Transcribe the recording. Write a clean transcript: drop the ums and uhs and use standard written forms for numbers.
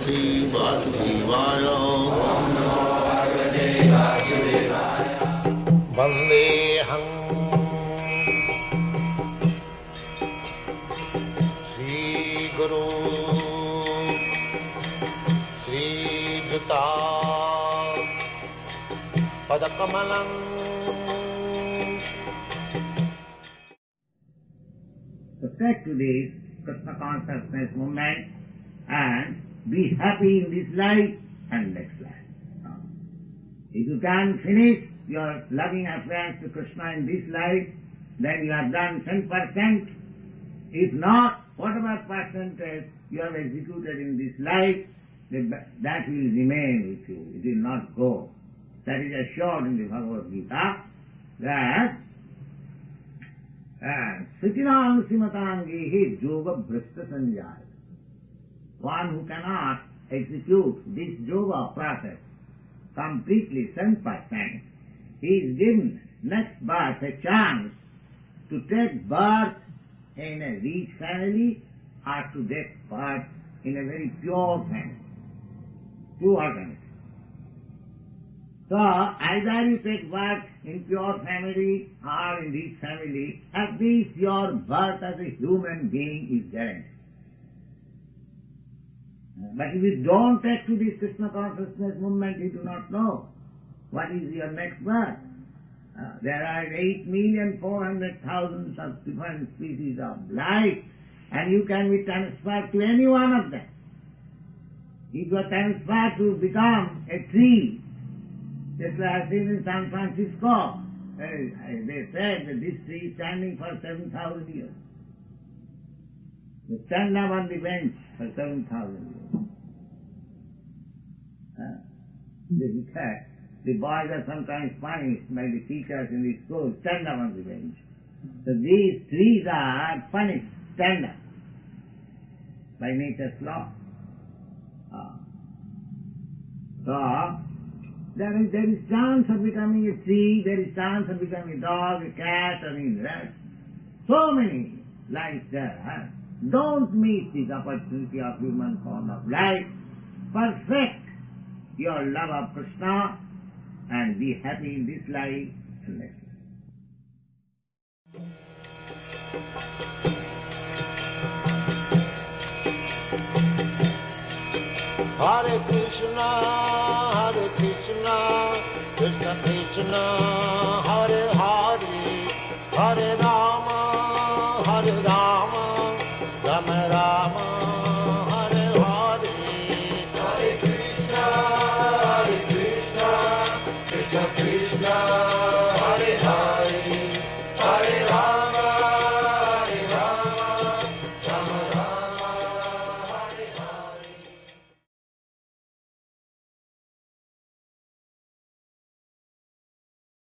भगवते वासुदेवाय वन्देऽहं श्रीगुरु श्रीयुता पदकमलम्. So take to this Krishna consciousness movement and be happy in this life and next life. If you can finish your loving affairs to Krishna in this life, then you have done 10%. If not, whatever percentage you have executed in this life, that will remain with you. It will not go. That is assured in the Bhagavad Gita that Suchinam Simatangihi Yoga Bhrishta Sanjaya. One who cannot execute this yoga process completely 100%, he is given next birth a chance to take birth in a rich family or to take birth in a very pure family. Two alternatives. So, either you take birth in pure family or in rich family, at least your birth as a human being is guaranteed. But if you don't take to this Krishna consciousness movement, you do not know what is your next birth. There are 8,400,000 of different species of life, and you can be transferred to any one of them. If you are transferred to become a tree, just like I have seen in San Francisco, they said that this tree is standing for 7,000 years. They stand up on the bench for 7,000 years. The boys are sometimes punished by the teachers in the school, stand up on the bench. So these trees are punished, stand up, by nature's law. So, there is chance of becoming a tree, there is chance of becoming a dog, a cat, or a rat. So many lives there. Don't miss this opportunity of human form of life. Perfect your love of Krishna and be happy in this life and next life. Hare Krishna, Krishna Krishna, Hare Hare, Hare Rama.